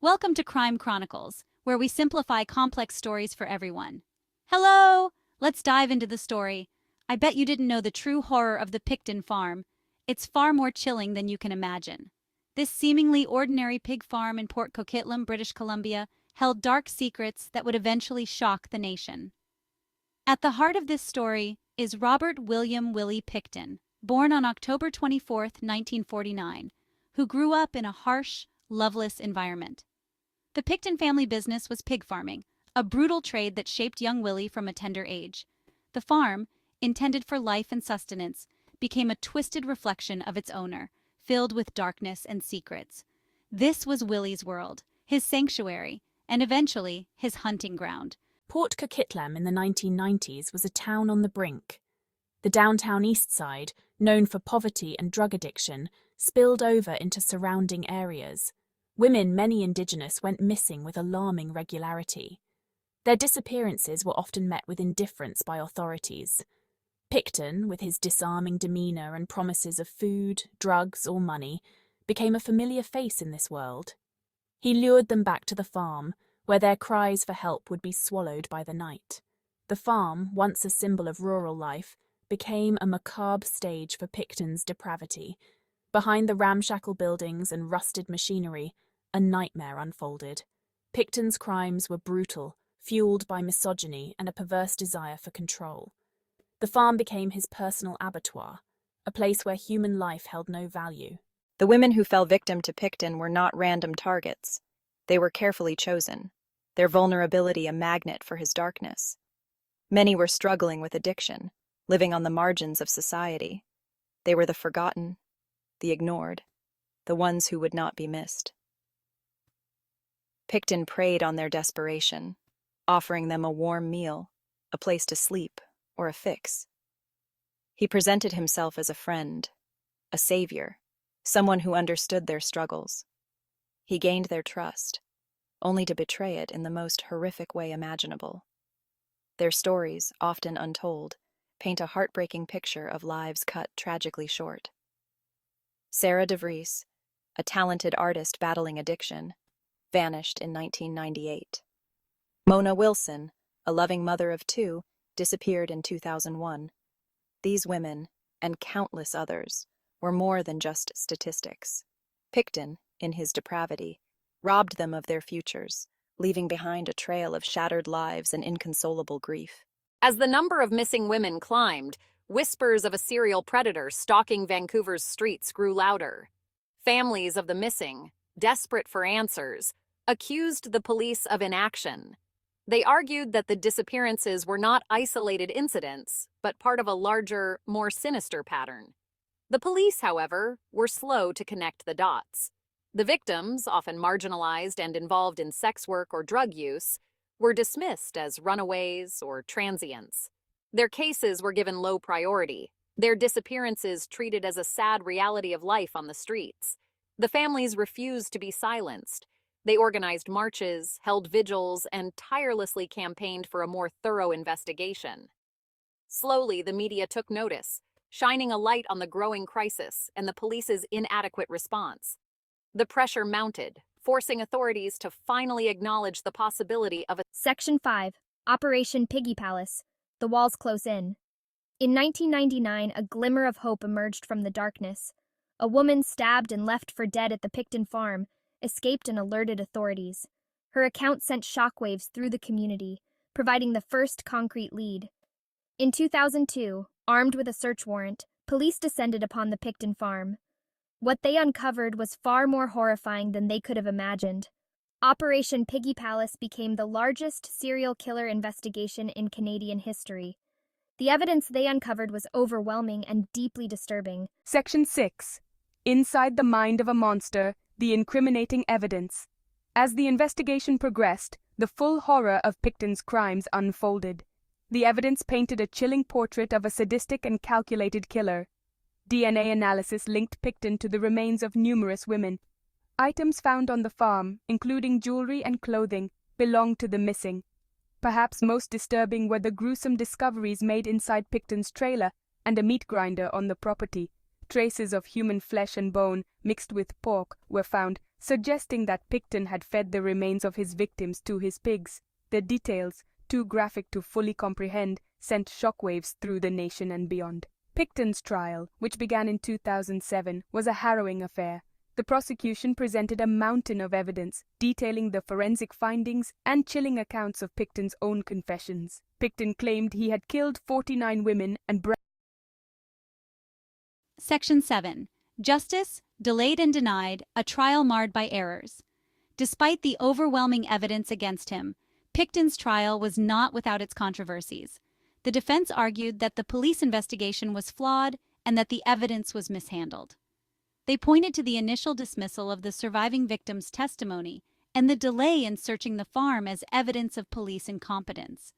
Welcome to Crime Chronicles, where we simplify complex stories for everyone. Hello! Let's dive into the story. I bet you didn't know the true horror of the Pickton farm. It's far more chilling than you can imagine. This seemingly ordinary pig farm in Port Coquitlam, British Columbia, held dark secrets that would eventually shock the nation. At the heart of this story is Robert William Willie Pickton, born on October 24, 1949, who grew up in a harsh, loveless environment. The Pickton family business was pig farming, a brutal trade that shaped young Willie from a tender age. The farm, intended for life and sustenance, became a twisted reflection of its owner, filled with darkness and secrets. This was Willie's world, his sanctuary, and eventually his hunting ground. Port Coquitlam in the 1990s was a town on the brink. The downtown Eastside, known for poverty and drug addiction, spilled over into surrounding areas. Women, many Indigenous, went missing with alarming regularity. Their disappearances were often met with indifference by authorities. Pickton, with his disarming demeanour and promises of food, drugs, or money, became a familiar face in this world. He lured them back to the farm, where their cries for help would be swallowed by the night. The farm, once a symbol of rural life, became a macabre stage for Pickton's depravity. Behind the ramshackle buildings and rusted machinery, a nightmare unfolded. Pickton's crimes were brutal, fueled by misogyny and a perverse desire for control. The farm became his personal abattoir, a place where human life held no value. The women who fell victim to Pickton were not random targets. They were carefully chosen, their vulnerability a magnet for his darkness. Many were struggling with addiction, living on the margins of society. They were the forgotten, the ignored, the ones who would not be missed. Pickton preyed on their desperation, offering them a warm meal, a place to sleep, or a fix. He presented himself as a friend, a savior, someone who understood their struggles. He gained their trust, only to betray it in the most horrific way imaginable. Their stories, often untold, paint a heartbreaking picture of lives cut tragically short. Sarah de Vries, a talented artist battling addiction, vanished in 1998. Mona Wilson, a loving mother of two, disappeared in 2001. These women, and countless others, were more than just statistics. Pickton, in his depravity, robbed them of their futures, leaving behind a trail of shattered lives and inconsolable grief. As the number of missing women climbed, whispers of a serial predator stalking Vancouver's streets grew louder. Families of the missing, desperate for answers, accused the police of inaction. They argued that the disappearances were not isolated incidents, but part of a larger, more sinister pattern. The police, however, were slow to connect the dots. The victims, often marginalized and involved in sex work or drug use, were dismissed as runaways or transients. Their cases were given low priority, their disappearances treated as a sad reality of life on the streets. The families refused to be silenced. They organized marches, held vigils, and tirelessly campaigned for a more thorough investigation. Slowly, the media took notice, shining a light on the growing crisis and the police's inadequate response. The pressure mounted, forcing authorities to finally acknowledge the possibility of a Section 5, Operation Piggy Palace, the walls close in. In 1999, a glimmer of hope emerged from the darkness. A woman stabbed and left for dead at the Pickton farm escaped and alerted authorities. Her account sent shockwaves through the community, providing the first concrete lead. In 2002, armed with a search warrant, police descended upon the Pickton farm. What they uncovered was far more horrifying than they could have imagined. Operation Piggy Palace became the largest serial killer investigation in Canadian history. The evidence they uncovered was overwhelming and deeply disturbing. Section 6. Inside the Mind of a Monster, the Incriminating Evidence. As the investigation progressed, the full horror of Pickton's crimes unfolded. The evidence painted a chilling portrait of a sadistic and calculated killer. DNA analysis linked Pickton to the remains of numerous women. Items found on the farm, including jewelry and clothing, belonged to the missing. Perhaps most disturbing were the gruesome discoveries made inside Pickton's trailer and a meat grinder on the property. Traces of human flesh and bone, mixed with pork, were found, suggesting that Pickton had fed the remains of his victims to his pigs. The details, too graphic to fully comprehend, sent shockwaves through the nation and beyond. Pickton's trial, which began in 2007, was a harrowing affair. The prosecution presented a mountain of evidence, detailing the forensic findings and chilling accounts of Pickton's own confessions. Pickton claimed he had killed 49 women and Section 7. Justice, delayed and denied, a trial marred by errors. Despite the overwhelming evidence against him, Pickton's trial was not without its controversies. The defense argued that the police investigation was flawed and that the evidence was mishandled. They pointed to the initial dismissal of the surviving victim's testimony and the delay in searching the farm as evidence of police incompetence.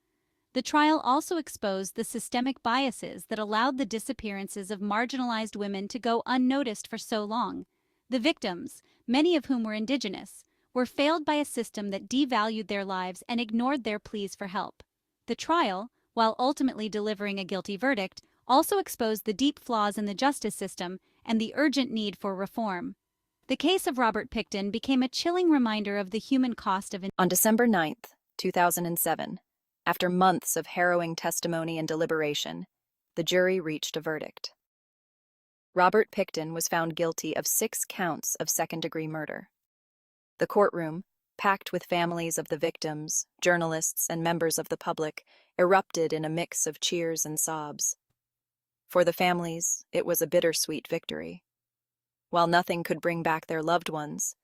The trial also exposed the systemic biases that allowed the disappearances of marginalized women to go unnoticed for so long. The victims, many of whom were Indigenous, were failed by a system that devalued their lives and ignored their pleas for help. The trial, while ultimately delivering a guilty verdict, also exposed the deep flaws in the justice system and the urgent need for reform. The case of Robert Pickton became a chilling reminder of the human cost of On December 9th, 2007, after months of harrowing testimony and deliberation, the jury reached a verdict. Robert Pickton was found guilty of 6 counts of second-degree murder. The courtroom, packed with families of the victims, journalists, and members of the public, erupted in a mix of cheers and sobs. For the families, it was a bittersweet victory. While nothing could bring back their loved ones,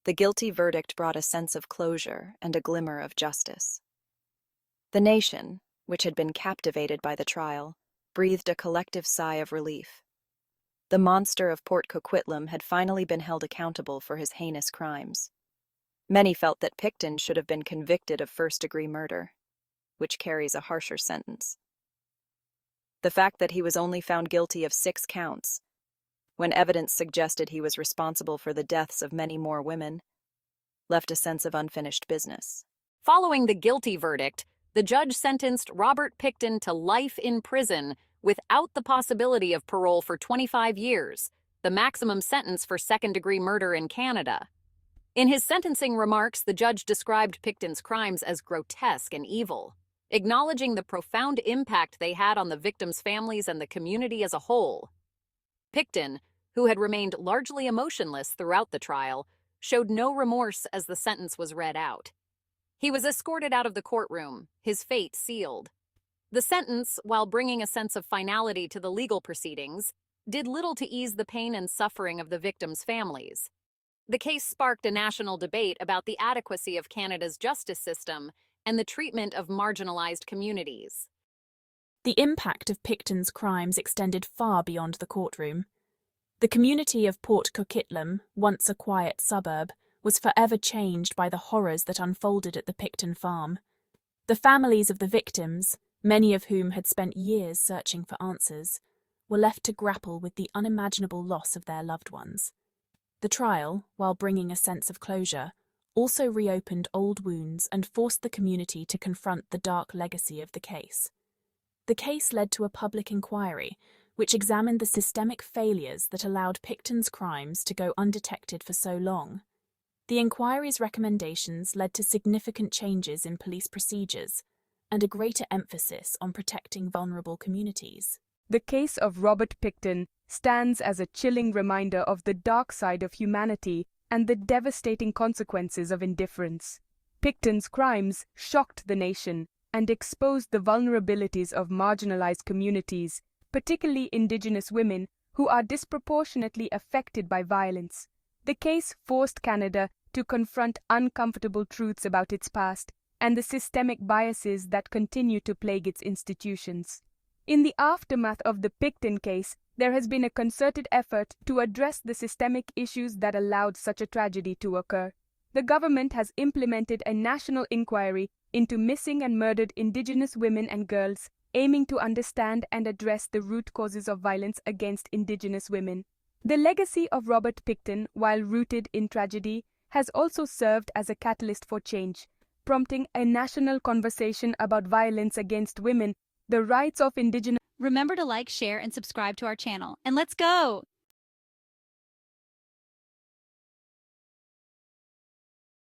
the guilty verdict brought a sense of closure and a glimmer of justice. The nation, which had been captivated by the trial, breathed a collective sigh of relief. The monster of Port Coquitlam had finally been held accountable for his heinous crimes. Many felt that Pickton should have been convicted of first-degree murder, which carries a harsher sentence. The fact that he was only found guilty of 6 counts, when evidence suggested he was responsible for the deaths of many more women, left a sense of unfinished business. Following the guilty verdict, the judge sentenced Robert Pickton to life in prison without the possibility of parole for 25 years, the maximum sentence for second-degree murder in Canada. In his sentencing remarks, the judge described Pickton's crimes as grotesque and evil, acknowledging the profound impact they had on the victims' families and the community as a whole. Pickton, who had remained largely emotionless throughout the trial, showed no remorse as the sentence was read out. He was escorted out of the courtroom, his fate sealed. The sentence, while bringing a sense of finality to the legal proceedings, did little to ease the pain and suffering of the victims' families. The case sparked a national debate about the adequacy of Canada's justice system and the treatment of marginalized communities. The impact of Pickton's crimes extended far beyond the courtroom. The community of Port Coquitlam, once a quiet suburb, was forever changed by the horrors that unfolded at the Pickton farm. The families of the victims, many of whom had spent years searching for answers, were left to grapple with the unimaginable loss of their loved ones. The trial, while bringing a sense of closure, also reopened old wounds and forced the community to confront the dark legacy of the case. The case led to a public inquiry, which examined the systemic failures that allowed Pickton's crimes to go undetected for so long. The inquiry's recommendations led to significant changes in police procedures and a greater emphasis on protecting vulnerable communities. The case of Robert Pickton stands as a chilling reminder of the dark side of humanity and the devastating consequences of indifference. Pickton's crimes shocked the nation and exposed the vulnerabilities of marginalized communities, particularly Indigenous women, who are disproportionately affected by violence. The case forced Canada to confront uncomfortable truths about its past and the systemic biases that continue to plague its institutions. In the aftermath of the Pickton case, there has been a concerted effort to address the systemic issues that allowed such a tragedy to occur. The government has implemented a national inquiry into missing and murdered Indigenous women and girls, aiming to understand and address the root causes of violence against Indigenous women. The legacy of Robert Pickton, while rooted in tragedy, has also served as a catalyst for change, prompting a national conversation about violence against women, the rights of Indigenous. Remember to like, share, and subscribe to our channel. And let's go!